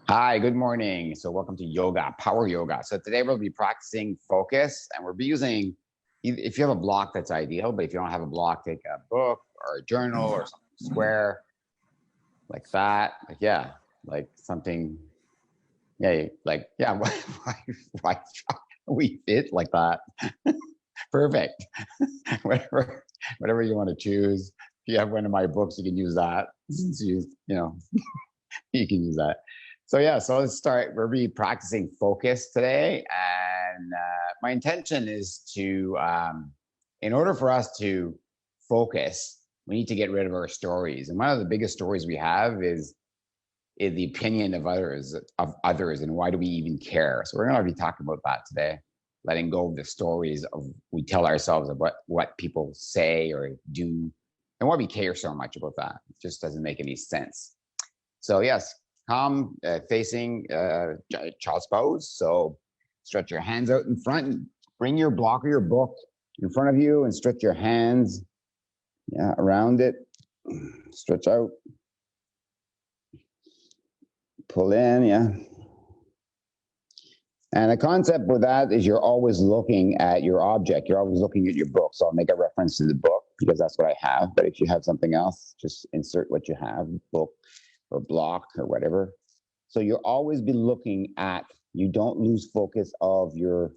Hi, good morning. So welcome to yoga, power yoga. So today we'll be practicing focus and we'll be using, if you have a block, that's ideal. But if you don't have a block, take a book or a journal or something square like that. Like something, why we fit like that. Perfect. whatever you want to choose. If you have one of my books, you can use that. Since you can use that. So let's start. We'll be practicing focus today, and my intention is to, in order for us to focus, we need to get rid of our stories. And one of the biggest stories we have is the opinion of others, and why do we even care? So we're going to be talking about that today, letting go of the stories of we tell ourselves of what people say or do, and why we care so much about that. It just doesn't make any sense. So yes, come facing child's pose. So stretch your hands out in front and bring your block or your book in front of you and stretch your hands around it. Stretch out. Pull in, And the concept with that is you're always looking at your object. You're always looking at your book. So I'll make a reference to the book because that's what I have. But if you have something else, just insert what you have, book or block or whatever. So you'll always be looking at, you don't lose focus of your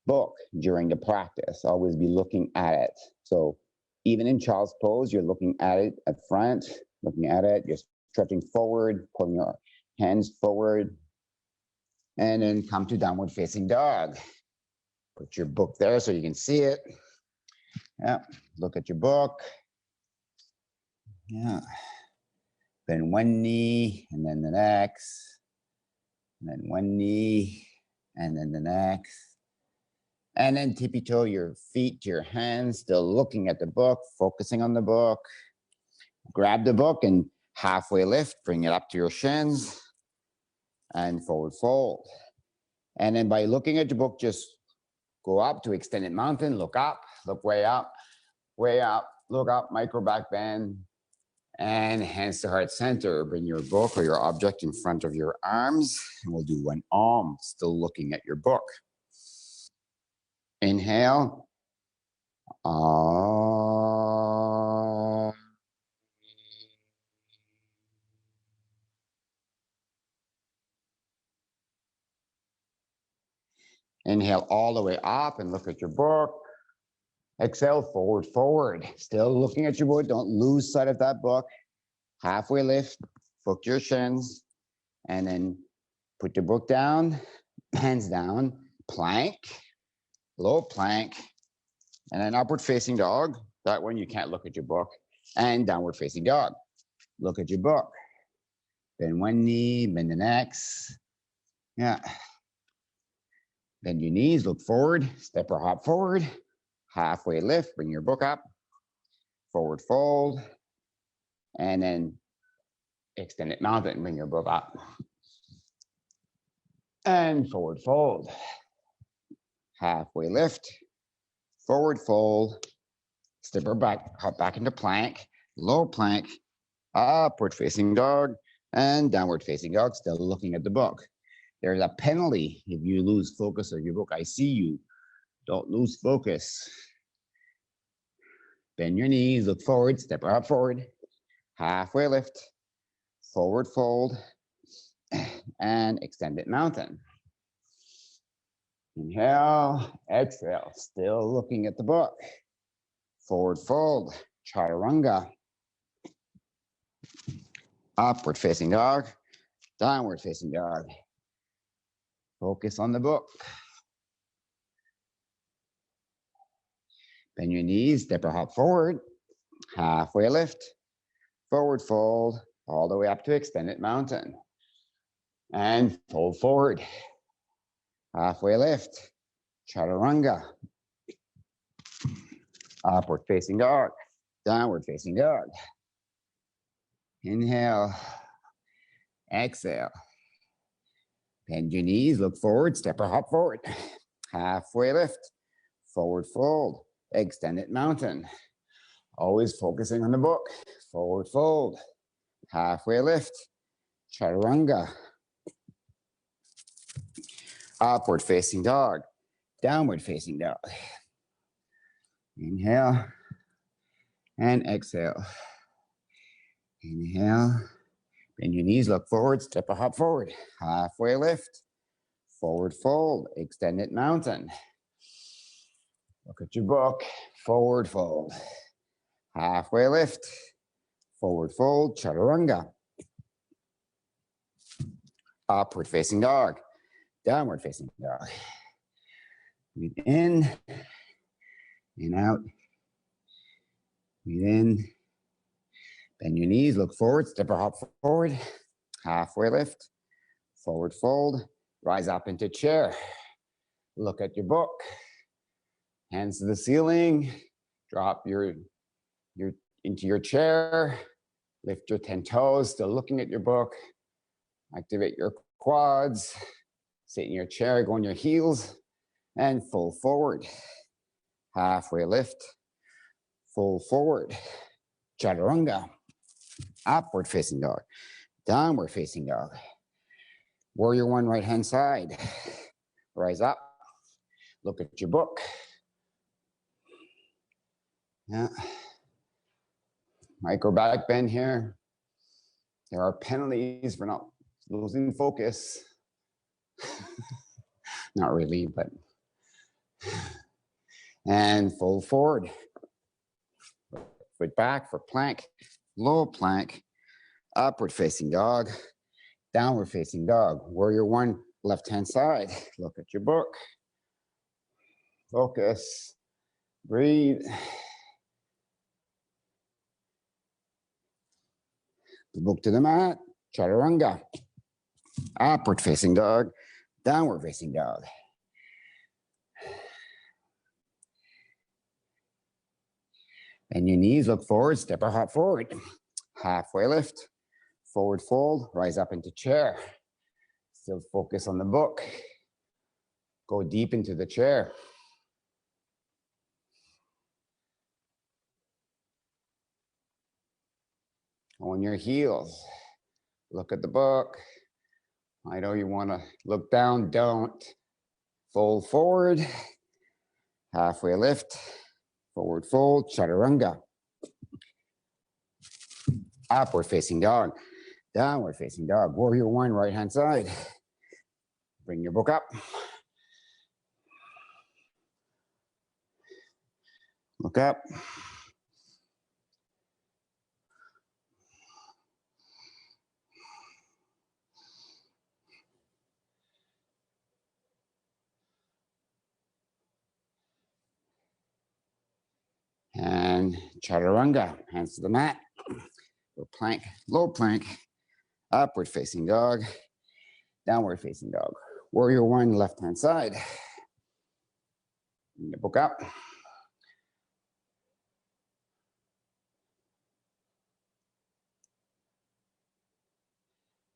book during the practice. Always be looking at it. So even in child's pose, you're looking at it at front, looking at it, you're stretching forward, pulling your hands forward, and then come to downward facing dog. Put your book there so you can see it. Look at your book. Bend one knee and then the next, and then one knee and then the next. And then tippy toe your feet to your hands, still looking at the book, focusing on the book. Grab the book and halfway lift, bring it up to your shins and forward fold. And then by looking at your book, just go up to extended mountain, look up, look way up, look up, micro back bend, and hands to heart center. Bring your book or your object in front of your arms, and we'll do one arm, still looking at your book. Inhale. Inhale all the way up and look at your book. Exhale, forward, forward. Still looking at your book. Don't lose sight of that book. Halfway lift, book your shins, and then put your book down, hands down, plank, low plank, and then upward facing dog. That one you can't look at your book. And downward facing dog. Look at your book. Bend one knee, bend the next. Bend your knees, look forward, step or hop forward. Halfway lift, bring your book up. Forward fold. And then extended mountain, bring your book up. And forward fold. Halfway lift. Forward fold. Step or back, hop back into plank. Low plank. Upward facing dog. And downward facing dog, still looking at the book. There's a penalty if you lose focus of your book. I see you. Don't lose focus. Bend your knees, look forward, step or hop forward. Halfway lift. Forward fold. And extended mountain. Inhale, exhale, still looking at the book. Forward fold, chaturanga. Upward facing dog, downward facing dog. Focus on the book. Bend your knees, step or hop forward. Halfway lift, forward fold, all the way up to extended mountain. And fold forward. Halfway lift, chaturanga. Upward facing dog, downward facing dog. Inhale, exhale. Bend your knees, look forward, step or hop forward. Halfway lift, forward fold, extended mountain. Always focusing on the book. Forward fold, halfway lift, chaturanga. Upward facing dog, downward facing dog. Inhale and exhale. Inhale, bend your knees, look forward, step a hop forward. Halfway lift, forward fold, extended mountain. Look at your book, forward fold. Halfway lift, forward fold, chaturanga. Upward facing dog, downward facing dog. Breathe in and out. Breathe in. Bend your knees, look forward, step or hop forward. Halfway lift, forward fold, rise up into chair. Look at your book. Hands to the ceiling. Drop your into your chair. Lift your 10 toes, still looking at your book. Activate your quads. Sit in your chair, go on your heels, and full forward. Halfway lift, full forward. Chaturanga. Upward facing dog, downward facing dog. Warrior one, right hand side. Rise up, look at your book. Yeah. Micro back bend here. There are penalties for not losing focus. Not really, but. And full forward. Foot back for plank, low plank, upward facing dog, downward facing dog. Warrior one, left hand side. Look at your book. Focus. Breathe. The book to the mat. Chaturanga. Upward facing dog, downward facing dog. Bend your knees, look forward, step or hop forward. Halfway lift, forward fold, rise up into chair. Still focus on the book. Go deep into the chair. On your heels, look at the book. I know you want to look down, don't. Fold forward, halfway lift, forward fold, chaturanga. Upward facing dog, downward facing dog. Warrior one, right hand side. Bring your book up. Look up. And chaturanga, hands to the mat. Go plank, low plank, upward facing dog, downward facing dog. Warrior one, left hand side. Bring the book up.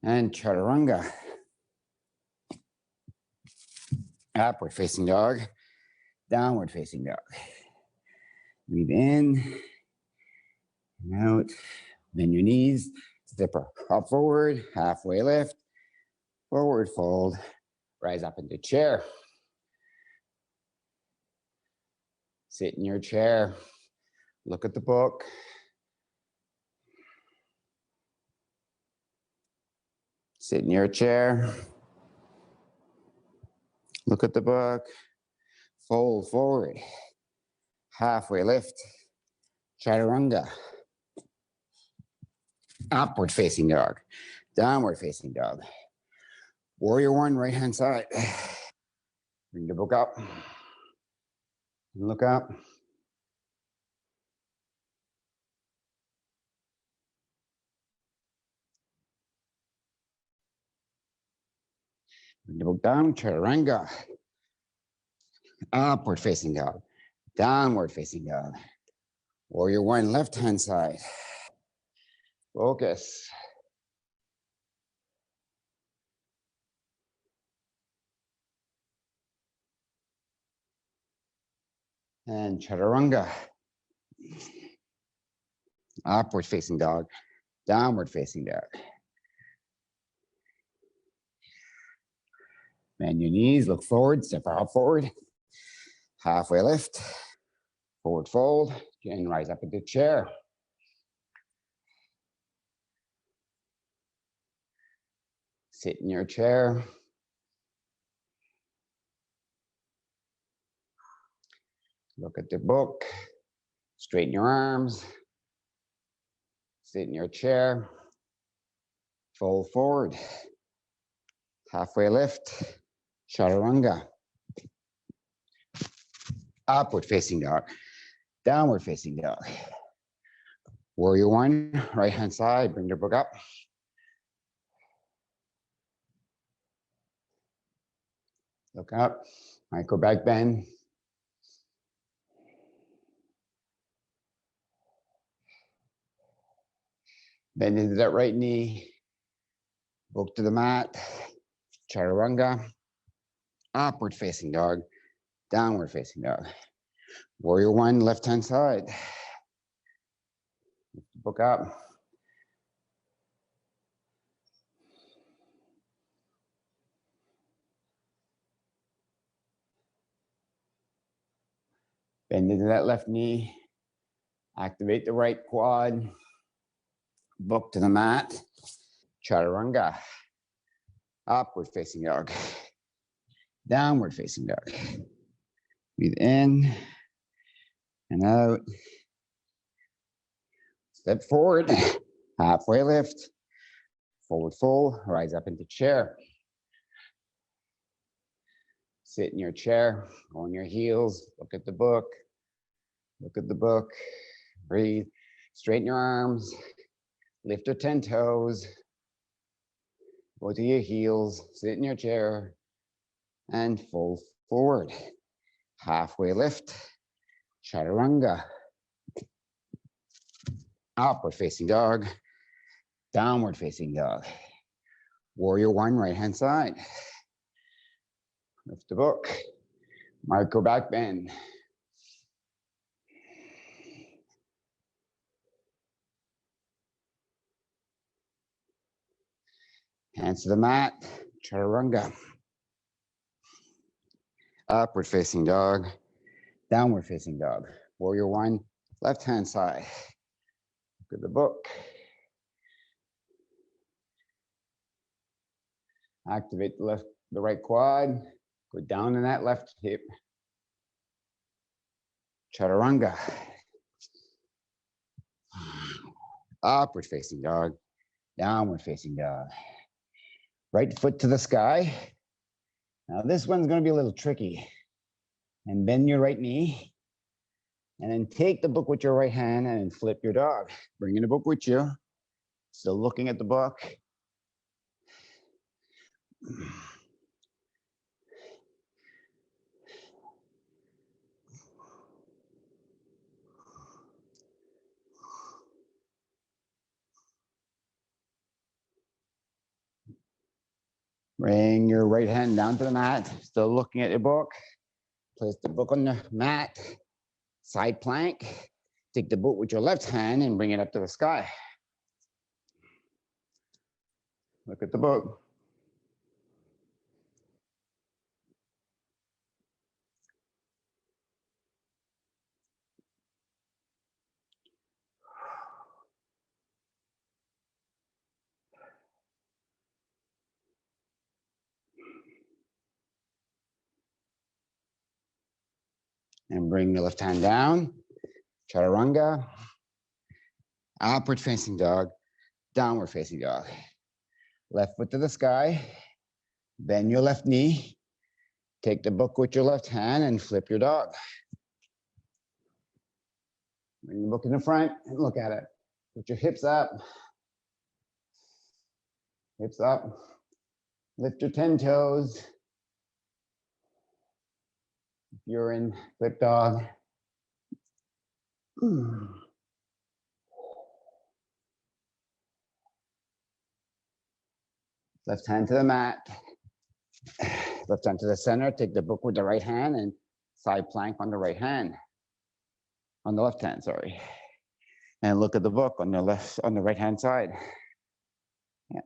And chaturanga. Upward facing dog, downward facing dog. Breathe in and out. Bend your knees, step up forward, halfway lift, forward fold, rise up into chair. Sit in your chair, look at the book. Sit in your chair, look at the book, fold forward, halfway lift, chaturanga. Upward facing dog, downward facing dog. Warrior one, right hand side. Bring the book up. Look up. Bring the book down, chaturanga. Upward facing dog, downward facing dog. Warrior one, left hand side. Focus. And chaturanga. Upward facing dog, downward facing dog. Bend your knees, look forward, step out forward. Halfway lift, forward fold, and rise up into chair. Sit in your chair. Look at the book. Straighten your arms. Sit in your chair. Fold forward. Halfway lift. Chaturanga. Upward facing dog. Downward facing dog. Warrior one, right hand side. Bring your book up. Look up. Micro back bend. Bend into that right knee. Book to the mat. Chaturanga. Upward facing dog. Downward facing dog. Warrior one, left hand side. Book up. Bend into that left knee. Activate the right quad. Book to the mat. Chaturanga. Upward facing dog. Downward facing dog. Breathe in and out. Step forward. Halfway lift. Forward fold. Rise up into chair. Sit in your chair. On your heels. Look at the book. Look at the book. Breathe. Straighten your arms. Lift your 10 toes. Go to your heels. Sit in your chair. And fold forward. Halfway lift. Chaturanga. Upward facing dog. Downward facing dog. Warrior one, right hand side. Lift the book. Micro back bend. Hands to the mat. Chaturanga. Upward facing dog. Downward facing dog. Warrior one, left hand side. Look at the book. Activate the right quad. Go down in that left hip. Chaturanga. Upward facing dog. Downward facing dog. Right foot to the sky. Now this one's going to be a little tricky. And bend your right knee. And then take the book with your right hand and flip your dog. Bring in the book with you. Still looking at the book. Bring your right hand down to the mat. Still looking at your book. Place the book on the mat. Side plank. Take the book with your left hand and bring it up to the sky. Look at the book. And bring the left hand down. Chaturanga. Upward facing dog. Downward facing dog. Left foot to the sky. Bend your left knee. Take the book with your left hand and flip your dog. Bring the book in the front and look at it. Put your hips up. Hips up. Lift your 10 toes. If you're in flip dog. Left hand to the mat. Left hand to the center. Take the book with the right hand and side plank on the right hand. On the left hand, sorry. And look at the book on the left, on the right hand side. Yeah.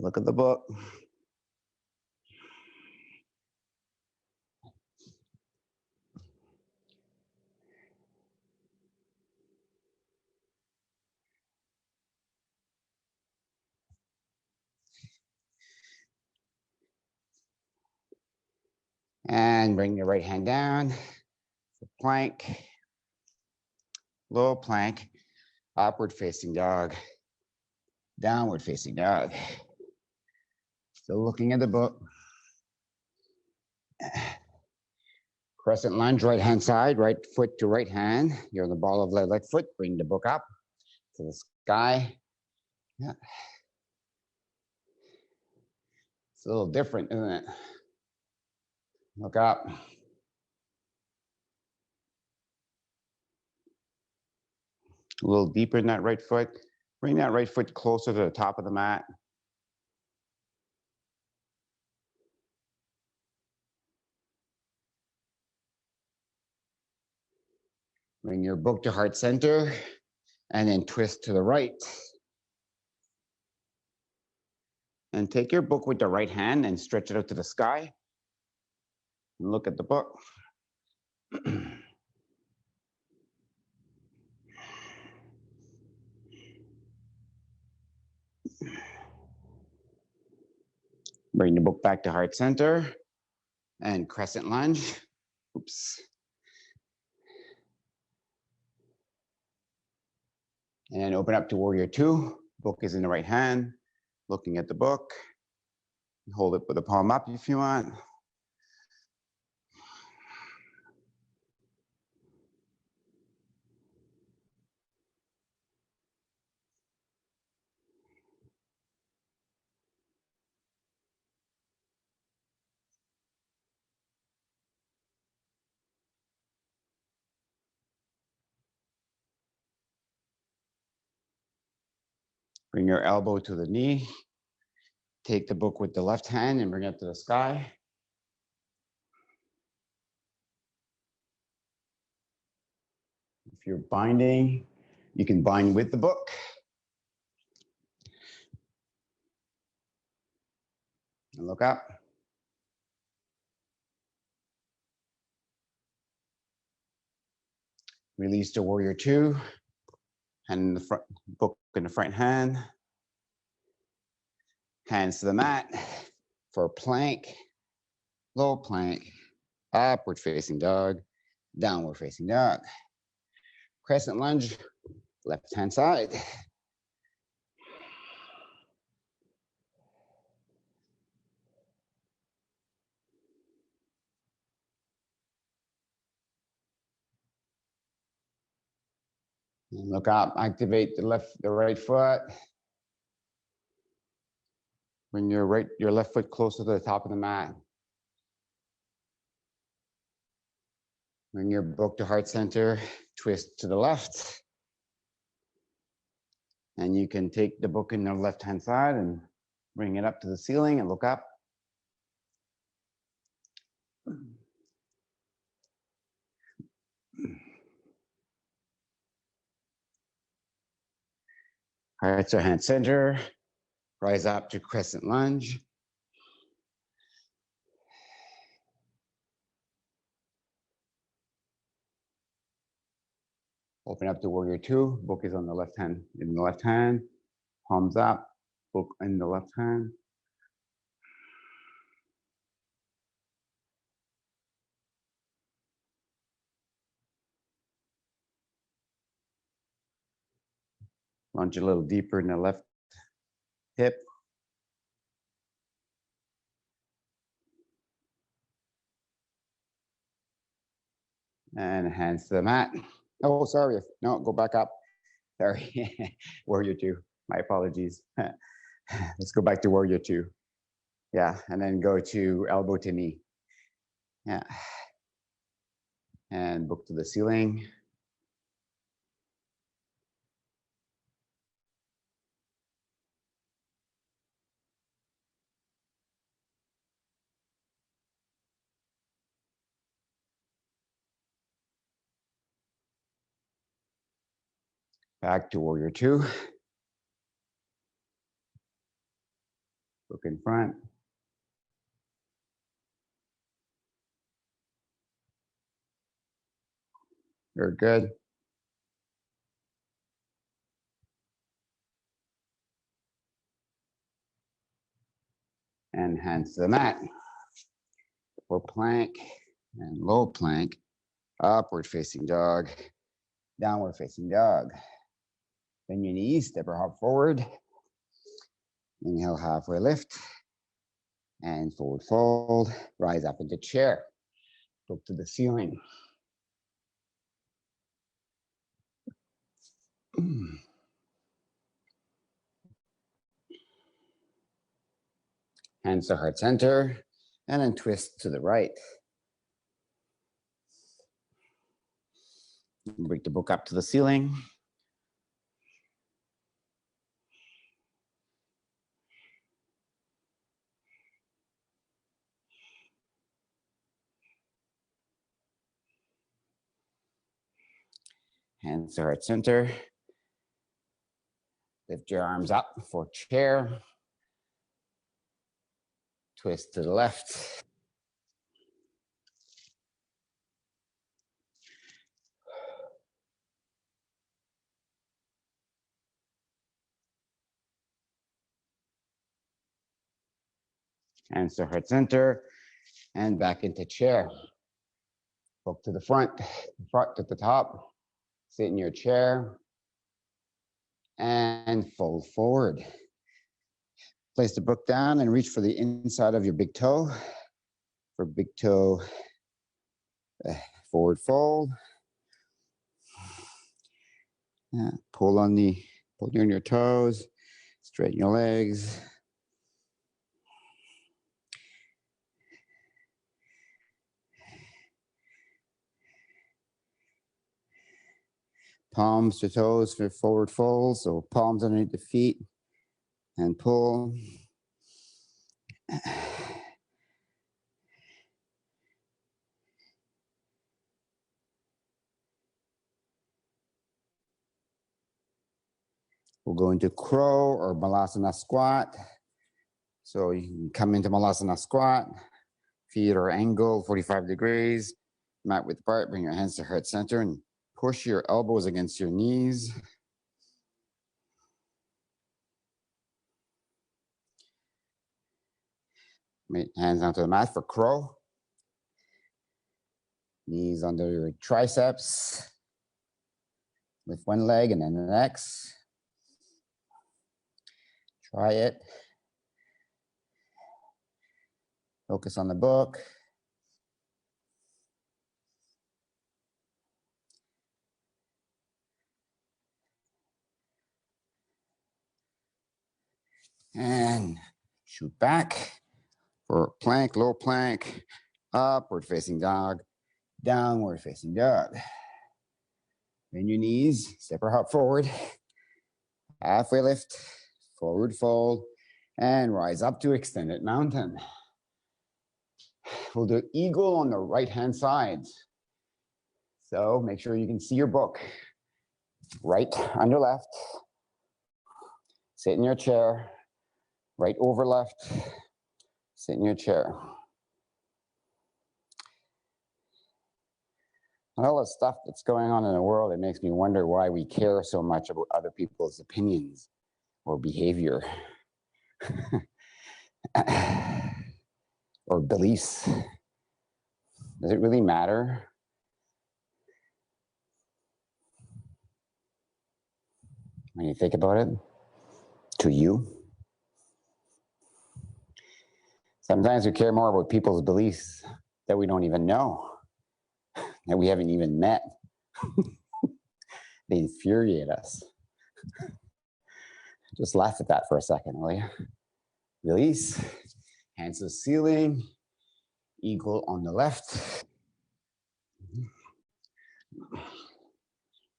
Look at the book. And bring your right hand down, plank, low plank, upward facing dog, downward facing dog. Still looking at the book. Crescent lunge, right hand side, right foot to right hand. You're on the ball of left foot. Bring the book up to the sky. Yeah. It's a little different, isn't it? Look up. A little deeper in that right foot. Bring that right foot closer to the top of the mat. Bring your book to heart center and then twist to the right. And take your book with the right hand and stretch it out to the sky. And look at the book. Bring the book back to heart center and crescent lunge. Oops. And open up to warrior two. Book is in the right hand. Looking at the book. Hold it with the palm up if you want. Bring your elbow to the knee. Take the book with the left hand and bring it to the sky. If you're binding, you can bind with the book. And look up. Release to warrior two. Hand in the front, book in the front hand. Hands to the mat for plank, low plank, upward facing dog, downward facing dog. Crescent lunge, left hand side. And look up, activate the right foot. Bring your left foot closer to the top of the mat. Bring your book to heart center, twist to the left. And you can take the book in the left-hand side and bring it up to the ceiling and look up. Heart to hand center, rise up to crescent lunge. Open up to warrior two. Book is on the left hand, in the left hand. Palms up, book in the left hand. Lunge a little deeper in the left hip. And hands to the mat. Oh, sorry. No, go back up. Sorry. Warrior two. My apologies. Let's go back to warrior two. Yeah, and then go to elbow to knee. Yeah. And book to the ceiling. Back to warrior two. Look in front. Very good. And hands to the mat. For plank and low plank. Upward facing dog. Downward facing dog. Bend your knees, step or hop forward. Inhale, halfway lift. And forward fold. Rise up into chair. Look to the ceiling. Hands to heart center, and then twist to the right. Bring the book up to the ceiling. Hands to heart center. Lift your arms up for chair. Twist to the left. Hands to heart center, and back into chair. Look to the front to the top. Sit in your chair, and fold forward. Place the book down and reach for the inside of your big toe. For big toe, forward fold. Pull on your toes, straighten your legs. Palms to toes for forward fold, so palms underneath the feet and pull. We'll go into crow or Malasana squat. So you can come into Malasana squat, feet are angled 45 degrees, mat width apart, bring your hands to heart center and push your elbows against your knees. Hands onto the mat for crow. Knees under your triceps. With one leg and then the next. Try it. Focus on the book. And shoot back for plank, low plank, upward facing dog, downward facing dog. Bend your knees, step or hop forward, halfway lift, forward fold, and rise up to extended mountain. We'll do eagle on the right-hand side. So make sure you can see your book. Right under left, sit in your chair, right over left, sit in your chair. And all the stuff that's going on in the world, it makes me wonder why we care so much about other people's opinions or behavior or beliefs. Does it really matter? When you think about it, to you? Sometimes we care more about people's beliefs that we don't even know, that we haven't even met. They infuriate us. Just laugh at that for a second, will you? Release, hands to the ceiling, eagle on the left.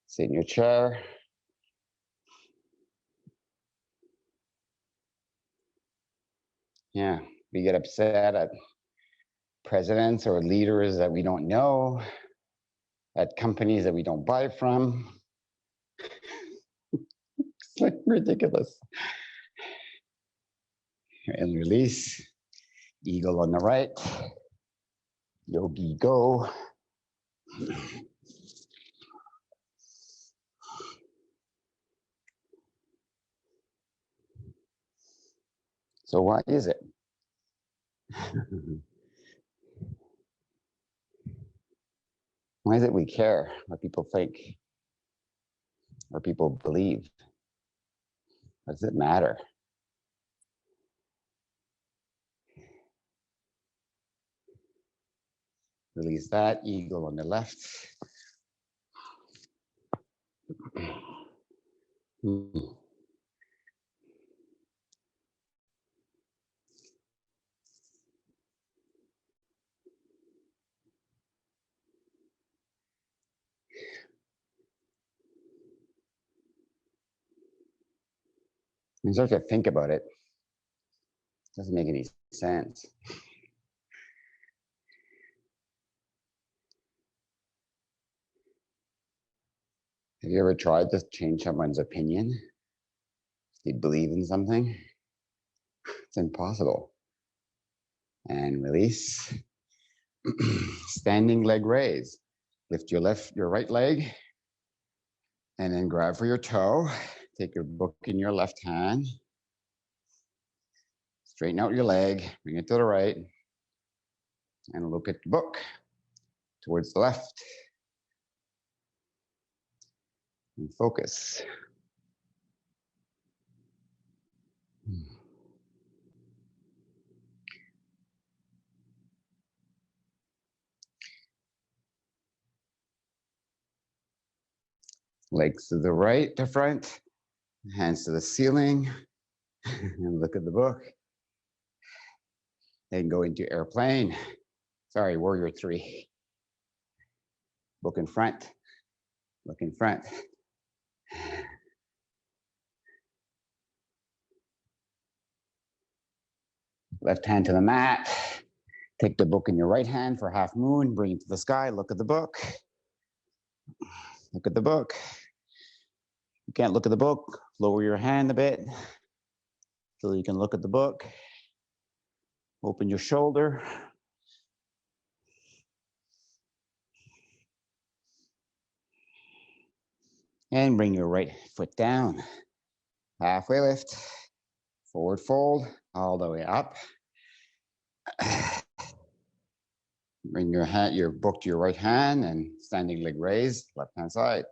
Sit in your chair. Yeah, we get upset at presidents or leaders that we don't know, at companies that we don't buy from. It's like ridiculous. And release. Eagle on the right. Yogi go. So why is it? Why is it we care what people think, what people believe? What does it matter? Release that. Eagle on the left. You start to think about it. It doesn't make any sense. Have you ever tried to change someone's opinion? They believe in something? It's impossible. And release. Standing leg raise. Lift your right leg, and then grab for your toe. Take your book in your left hand. Straighten out your leg, bring it to the right, and look at the book towards the left. And focus. Legs to the right, to front, hands to the ceiling, and look at the book. Then go into airplane. Sorry, warrior 3. Book in front, look in front. Left hand to the mat. Take the book in your right hand for half moon, bring it to the sky, look at the book. Look at the book. You can't look at the book, lower your hand a bit so you can look at the book. Open your shoulder. And bring your right foot down. Halfway lift, forward fold, all the way up. Bring your book to your right hand and standing leg raise, left hand side.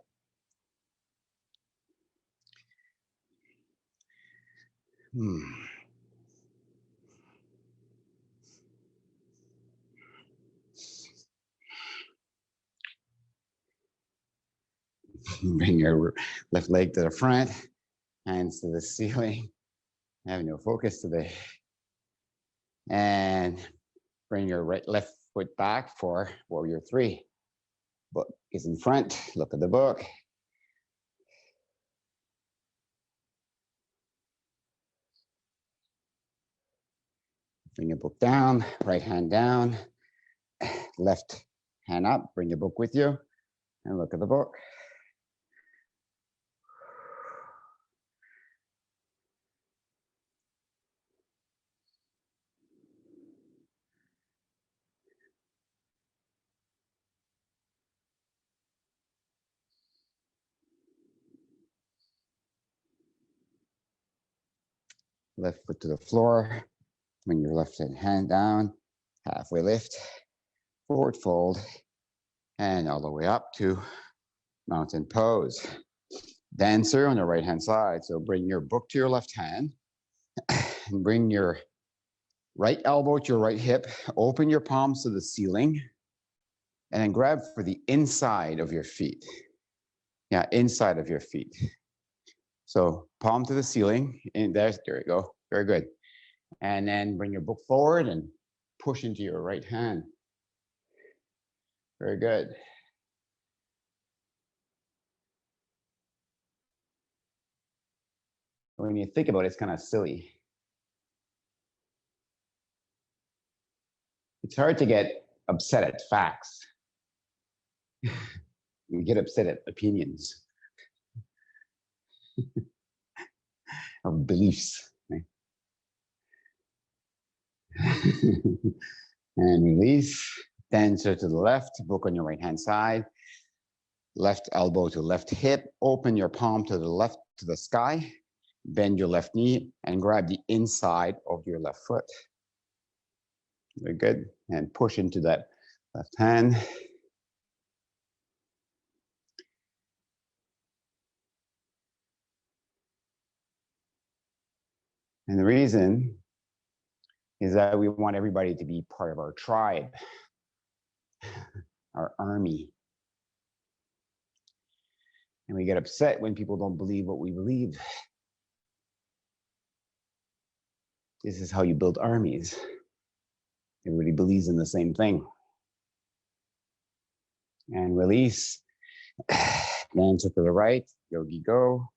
Bring your left leg to the front, hands to the ceiling. I have no focus today. And bring your left foot back for warrior 3. Book is in front, look at the book. Bring your book down, right hand down, left hand up, bring your book with you, and look at the book. Left foot to the floor, bring your left hand down, halfway lift, forward fold, and all the way up to mountain pose. Dancer on the right hand side. So bring your book to your left hand and bring your right elbow to your right hip, open your palms to the ceiling, and then grab for the inside of your feet. Yeah, inside of your feet. So palm to the ceiling, and there you go, very good. And then bring your book forward and push into your right hand. Very good. When you think about it, it's kind of silly. It's hard to get upset at facts. You get upset at opinions or beliefs. Right? And release. Dancer to the left, book on your right hand side. Left elbow to left hip. Open your palm to the left to the sky. Bend your left knee and grab the inside of your left foot. Very good. And push into that left hand. And the reason is that we want everybody to be part of our tribe, our army. And we get upset when people don't believe what we believe. This is how you build armies. Everybody believes in the same thing. And release. Dancer to the right, yogi go.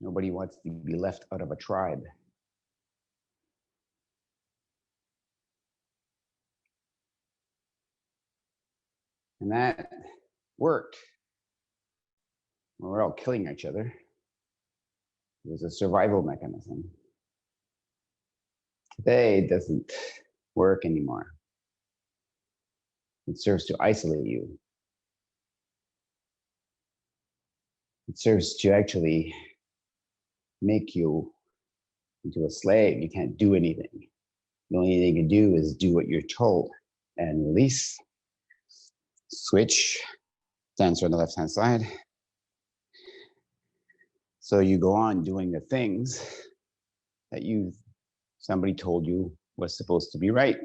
Nobody wants to be left out of a tribe. And that worked. We're all killing each other. It was a survival mechanism. Today, it doesn't work anymore. It serves to isolate you. It serves to actually make you into a slave. You can't do anything. The only thing you can do is do what you're told. And release. Switch. Dancer on the left-hand side. So you go on doing the things that somebody told you was supposed to be right,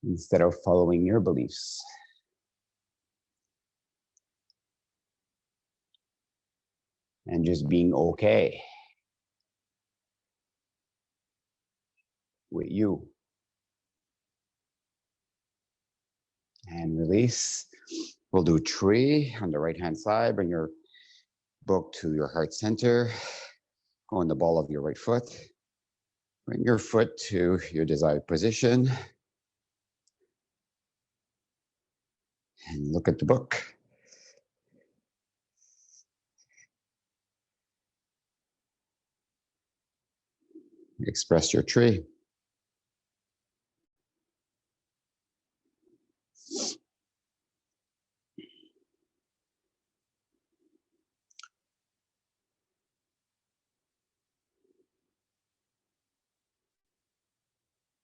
instead of following your beliefs. And just being okay with you. And release. We'll do tree on the right-hand side. Bring your book to your heart center. Go on the ball of your right foot. Bring your foot to your desired position. And look at the book. Express your tree.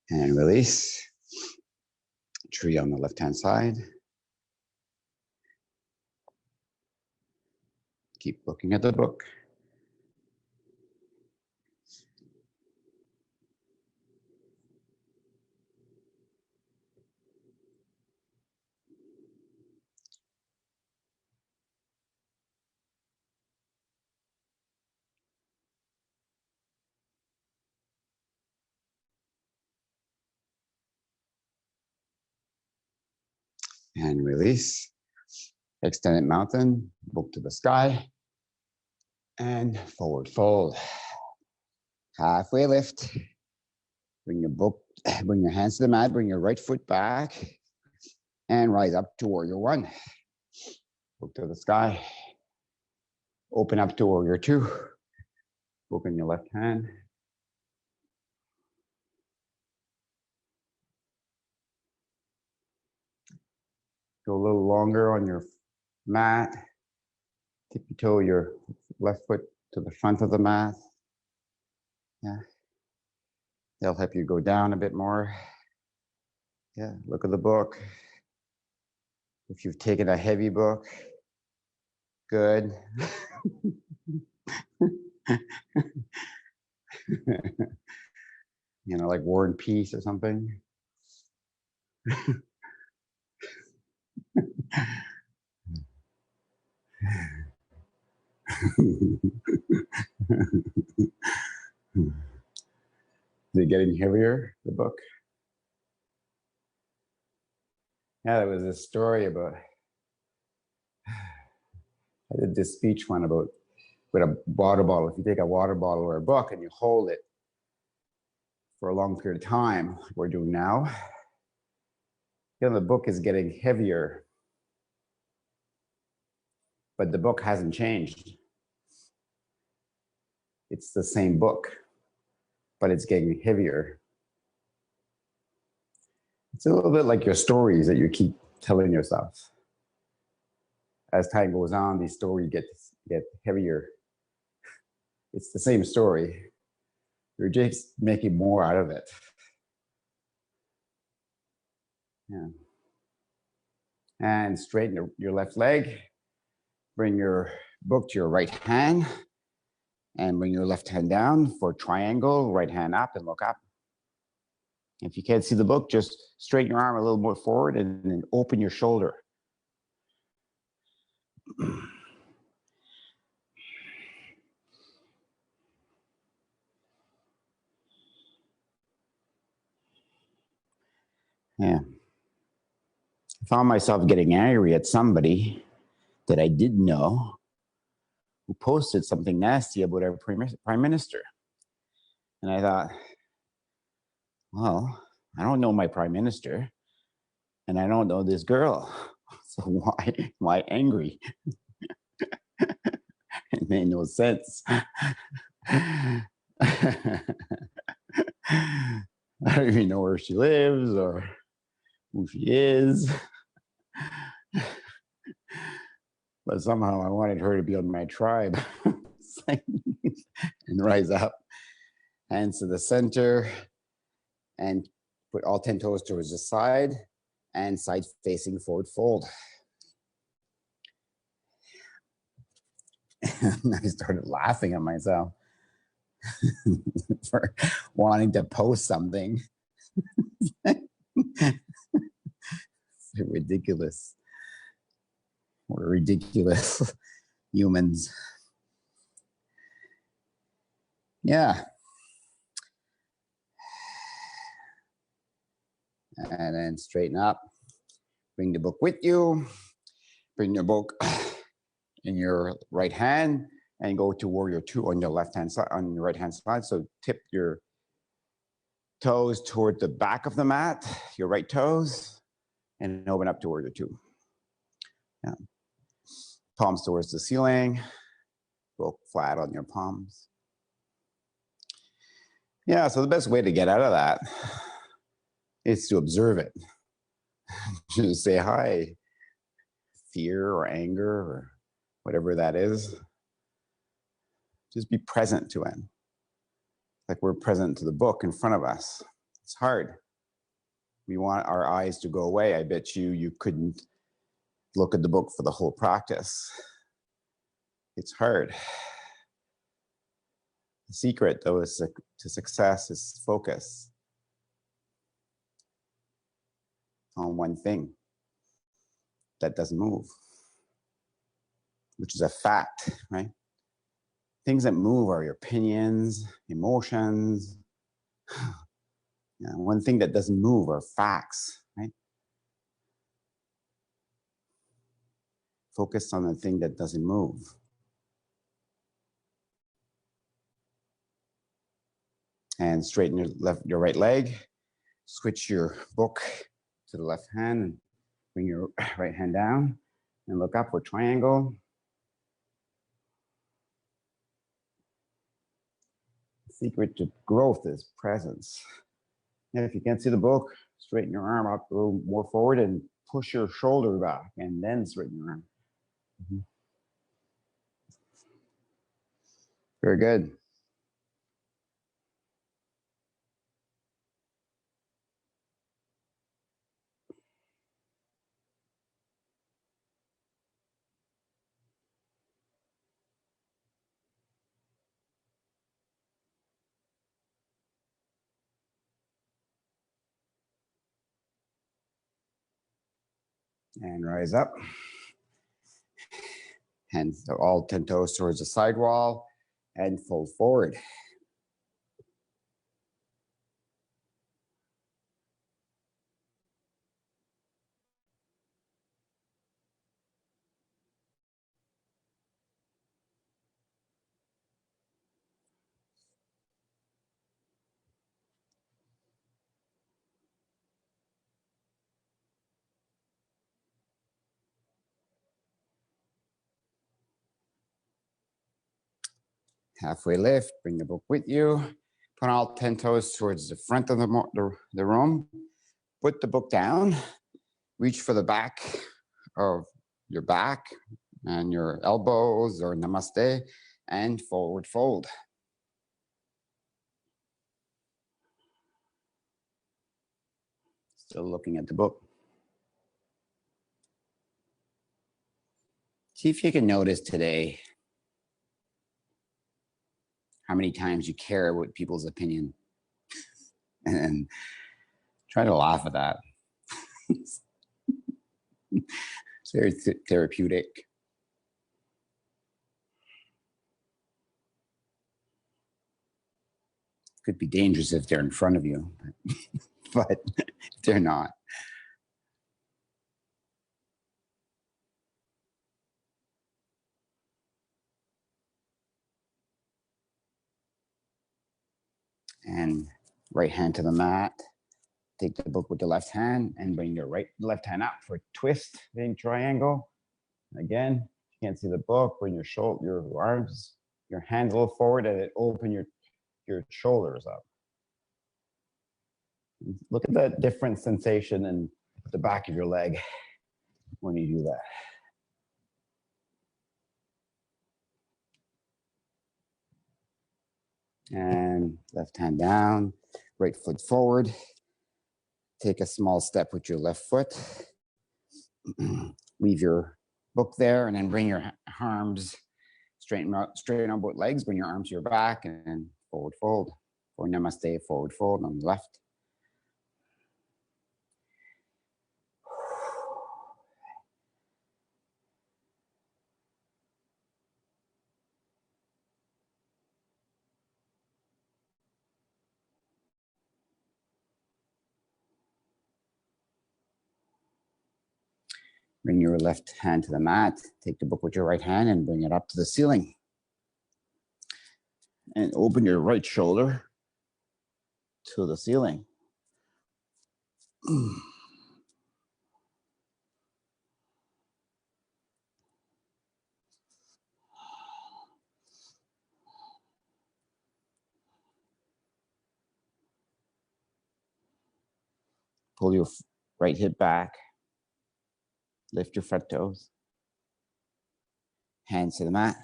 And release. Tree on the left-hand side. Keep looking at the book. And release. Extended mountain, book to the sky. And forward fold. Halfway lift. Bring your hands to the mat, bring your right foot back, and rise up to warrior one. Look to the sky. Open up to warrior two. Open your left hand. Go a little longer on your mat. Tippy toe your left foot to the front of the mat. Yeah. They'll help you go down a bit more. Yeah, look at the book. If you've taken a heavy book, good. Like War and Peace or something. Is it getting heavier, the book? Yeah, there was this story about, I did this speech one about with a water bottle. If you take a water bottle or a book and you hold it for a long period of time, like we're doing now, the book is getting heavier. but the book hasn't changed. It's the same book, but it's getting heavier. It's a little bit like your stories that you keep telling yourself. As time goes on, these stories get heavier. It's the same story. You're just making more out of it. Yeah. And straighten your left leg. Bring your book to your right hand. And bring your left hand down for triangle, right hand up and look up. If you can't see the book, just straighten your arm a little more forward and then open your shoulder. Yeah. I found myself getting angry at somebody that I didn't know who posted something nasty about our prime minister. And I thought, well, I don't know my prime minister and I don't know this girl. So why angry? It made no sense. I don't even know where she lives or who she is. But somehow I wanted her to be on my tribe and rise up. Hands to the center and put all 10 toes towards the side and side facing forward fold. And I started laughing at myself for wanting to post something. Ridiculous. We're ridiculous humans. Yeah. And then straighten up. Bring the book with you. Bring your book in your right hand and go to warrior two on your left hand side, on your right hand side. So tip your toes toward the back of the mat, your right toes, and open up to warrior two. Yeah. Palms towards the ceiling. Go flat on your palms. Yeah, so the best way to get out of that is to observe it. Just say hi, fear or anger or whatever that is. Just be present to it. Like we're present to the book in front of us. It's hard. We want our eyes to go away. I bet you couldn't look at the book for the whole practice. It's hard. The secret, though, is to success is focus on one thing that doesn't move, which is a fact, right? Things that move are your opinions, emotions. Yeah, one thing that doesn't move are facts, right? Focus on the thing that doesn't move. And straighten your right leg. Switch your book to the left hand and bring your right hand down and look up for triangle. The secret to growth is presence. And if you can't see the book, straighten your arm up a little more forward and push your shoulder back and then straighten your arm. Mm-hmm. Very good. And rise up. Hands all 10 toes towards the side wall and fold forward. Halfway lift, bring the book with you. Put all 10 toes towards the front of the room. Put the book down. Reach for the back of your back and your elbows or namaste and forward fold. Still looking at the book. See if you can notice today how many times you care about people's opinion and try to laugh at that. It's very therapeutic. Could be dangerous if they're in front of you, but they're not. And right hand to the mat. Take the book with the left hand and bring your left hand up for a twist in triangle. Again, you can't see the book, bring your arms, your hands a little forward and open your shoulders up. Look at that different sensation in the back of your leg when you do that. And left hand down, right foot forward. Take a small step with your left foot. Leave your book there and then bring your arms, straighten out both legs, bring your arms to your back and then forward fold. For namaste, forward fold on the left. Bring your left hand to the mat. Take the book with your right hand and bring it up to the ceiling. And open your right shoulder to the ceiling. Pull your right hip back. Lift your front toes. Hands to the mat.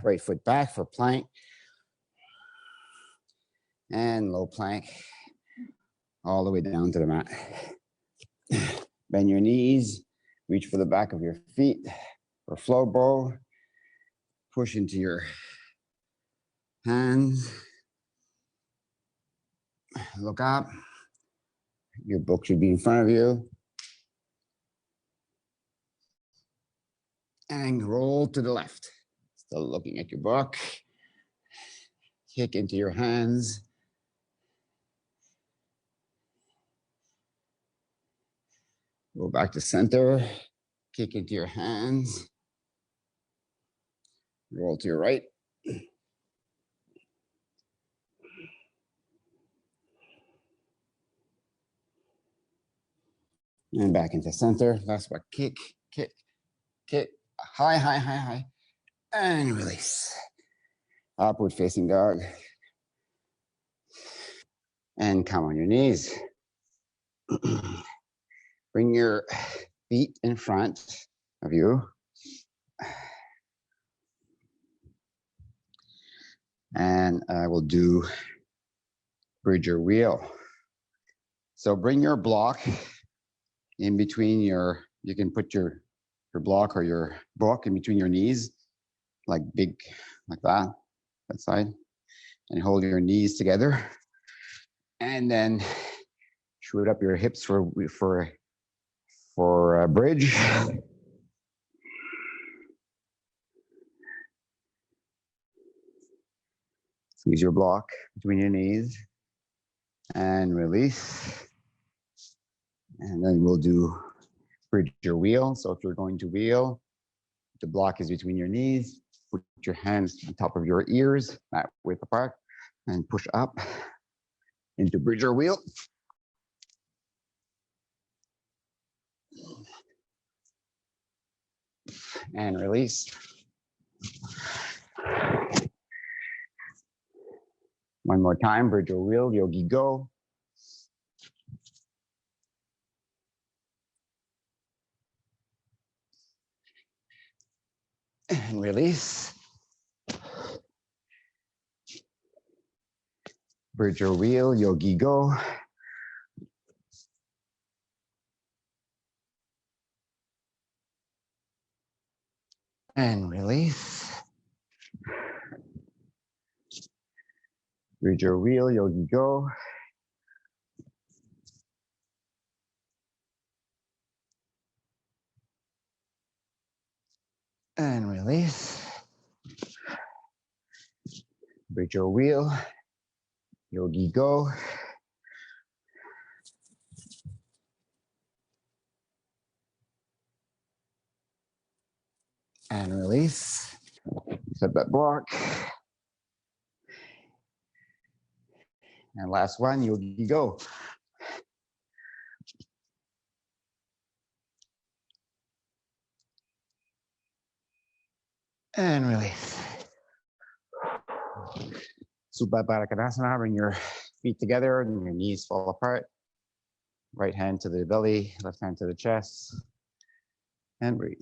Right foot back for plank. And low plank. All the way down to the mat. Bend your knees. Reach for the back of your feet for flow bow. Push into your hands. Look up. Your book should be in front of you. And roll to the left. Still looking at your book. Kick into your hands. Go back to center. Kick into your hands. Roll to your right. And back into center. Last one. Kick, kick, kick. High, high, high, high. And release. Upward facing dog. And come on your knees. Bring your feet in front of you. And I will do bridge or wheel. So bring your block in between you can put your block or your book in between your knees, like that side, and hold your knees together. And then shoot up your hips for a bridge. Squeeze your block between your knees and release. And then we'll do bridge or wheel. So if you're going to wheel, the block is between your knees. Put your hands on top of your ears, that width apart, and push up into bridge or wheel. And release. One more time, bridge or wheel, yogi go. And release. Bridge or wheel, yogi go. And release. Bridge or wheel, yogi go. And release. Bridge or wheel, yogi go. And release. Set that block. And last one, yogi go. And release. Supta Baddha Konasana, bring your feet together and your knees fall apart. Right hand to the belly, left hand to the chest. And breathe.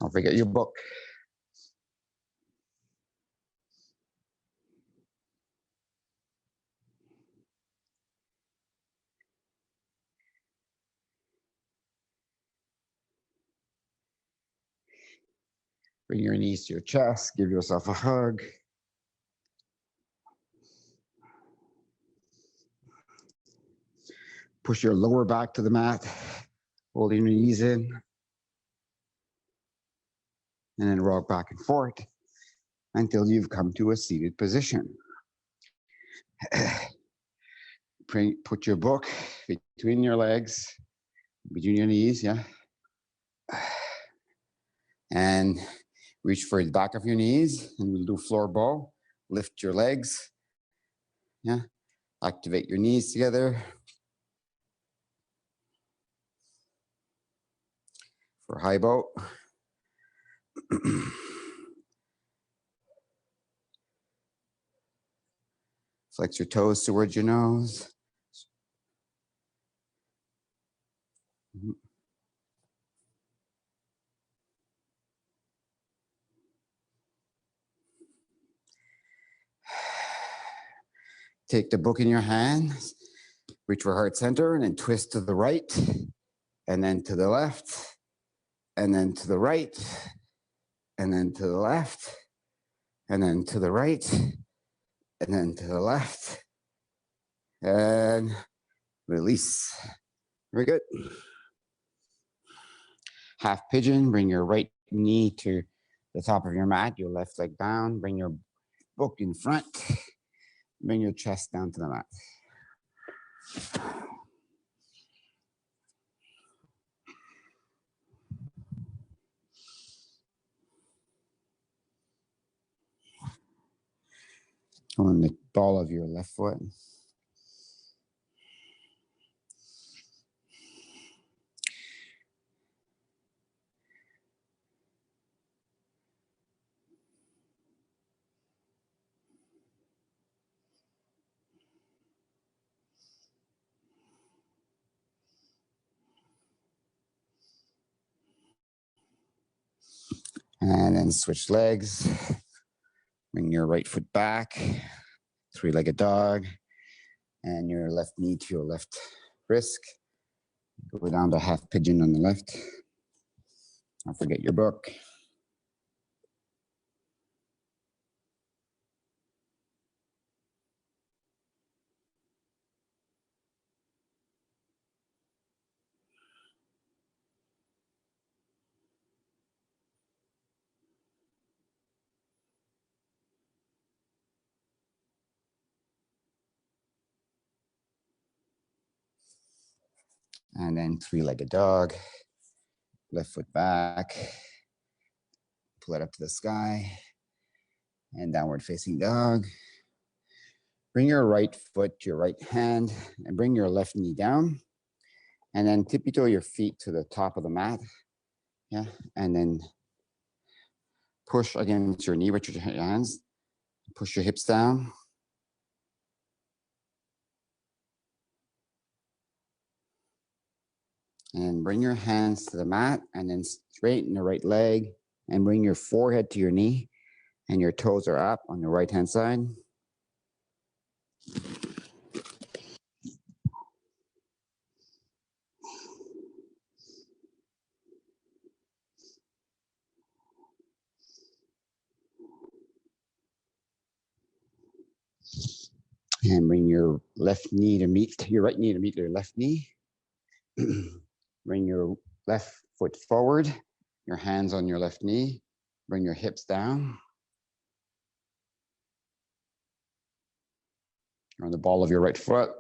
Don't forget your book. Bring your knees to your chest, give yourself a hug. Push your lower back to the mat, holding your knees in. And then rock back and forth until you've come to a seated position. Put your book between your legs, between your knees, yeah. And reach for the back of your knees, and we'll do floor bow. Lift your legs, yeah. Activate your knees together. For high bow. Flex your toes towards your nose. Take the book in your hand, reach for heart center, and then twist to the right, and then to the left, and then to the right, and then to the left, and then to the right, and then to the left, and release. Very good. Half pigeon, bring your right knee to the top of your mat, your left leg down, bring your book in front, bring your chest down to the mat. On the ball of your left foot. And then switch legs. Bring your right foot back, three-legged dog, and your left knee to your left wrist. Go down to half pigeon on the left. Don't forget your book. And then three-legged dog, left foot back, pull it up to the sky, and downward facing dog. Bring your right foot to your right hand, and bring your left knee down, and then tippy-toe your feet to the top of the mat, yeah, and then Push against your knee with your hands. Push your hips down. And bring your hands to the mat and then straighten the right leg and bring your forehead to your knee and your toes are up on the right hand side. And bring your left knee to meet your right knee to meet your left knee. Bring your left foot forward, your hands on your left knee. Bring your hips down. You're on the ball of your right foot.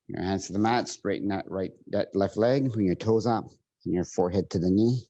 Your hands to the mat, straighten that left leg, bring your toes up, and your forehead to the knee.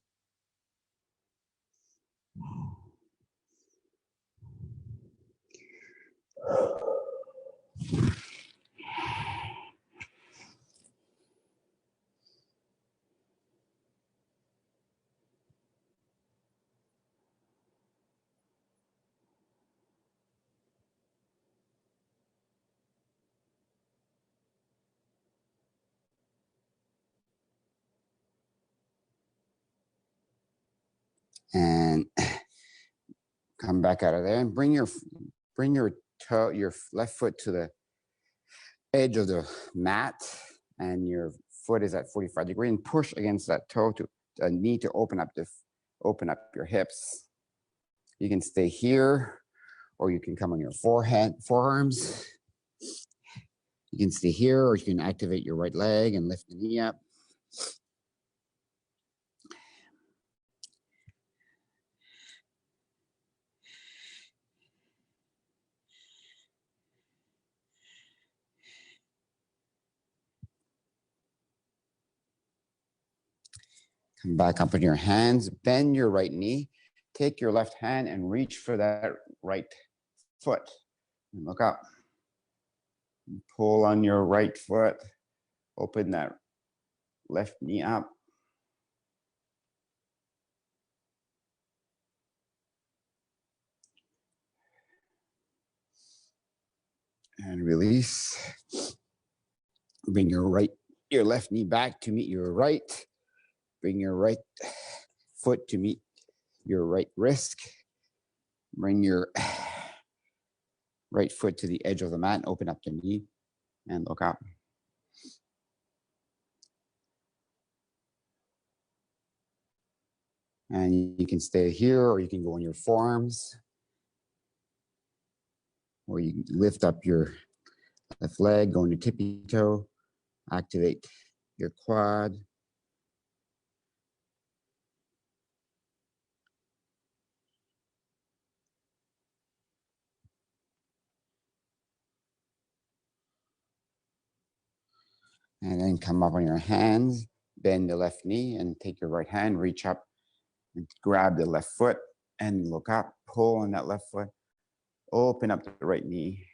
And come back out of there and bring your toe, your left foot to the edge of the mat, and your foot is at 45 degrees, and push against that toe to knee to open up your hips. You can stay here, or you can come on your forearms. You can stay here, or you can activate your right leg and lift the knee up. Come back up on your hands, bend your right knee, take your left hand and reach for that right foot. And look up. Pull on your right foot, open that left knee up. And release. Bring your left knee back to meet your right. Bring your right foot to meet your right wrist. Bring your right foot to the edge of the mat, open up the knee and look up. And you can stay here, or you can go on your forearms, or you lift up your left leg, go on your tippy toe, activate your quad. And then come up on your hands, bend the left knee and take your right hand, reach up and grab the left foot and look up, pull on that left foot, open up the right knee.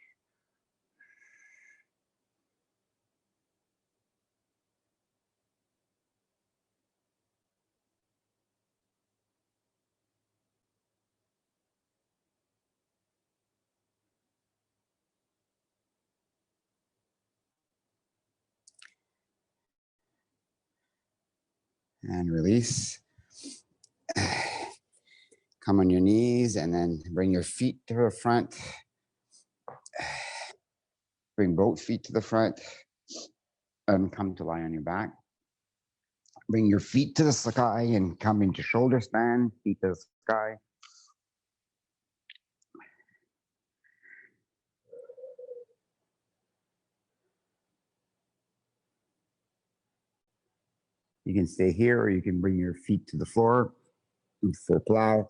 And release. Come on your knees and then bring your feet to the front. Bring both feet to the front and come to lie on your back. Bring your feet to the sky and come into shoulder span, feet to the sky. You can stay here, or you can bring your feet to the floor for plow.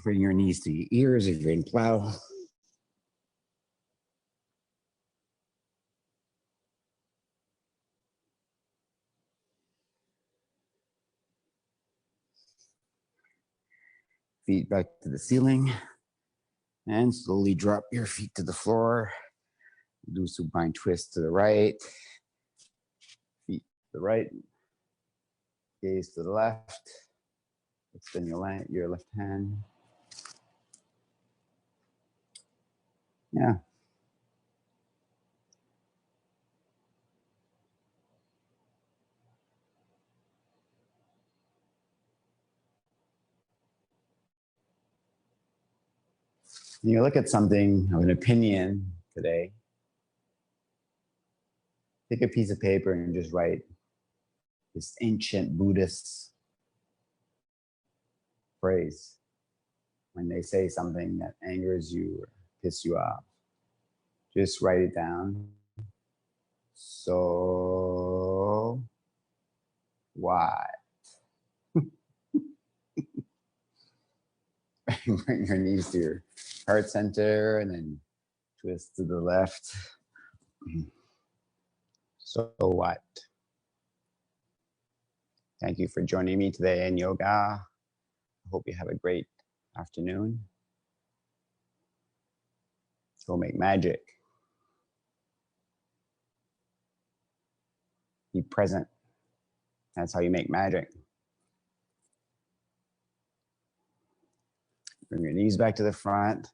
Bring your knees to your ears if you're in plow. feet back to the ceiling and slowly drop your feet to the floor. Do supine twist to the right, feet to the right, gaze to the left. Extend your left hand. Yeah. You look at something of an opinion today. Take a piece of paper and just write this ancient Buddhist phrase when they say something that angers you or pisses you off. Just write it down. So what? Bring your knees to your heart center and then twist to the left. So what? Thank you for joining me today in yoga. I hope you have a great afternoon. Go make magic. Be present. That's how you make magic. Bring your knees back to the front.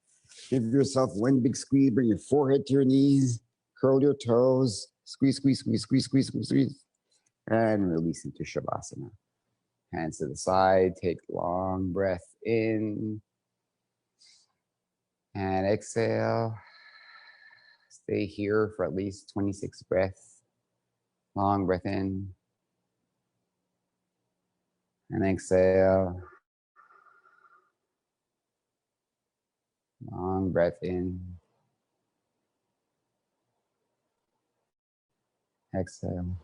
Give yourself one big squeeze. Bring your forehead to your knees. Curl your toes. Squeeze, squeeze, squeeze, squeeze, squeeze, squeeze, squeeze. And release into Shavasana. Hands to the side. Take long breath in. And exhale. Stay here for at least 26 breaths. Long breath in. And exhale. Long breath in. Exhale.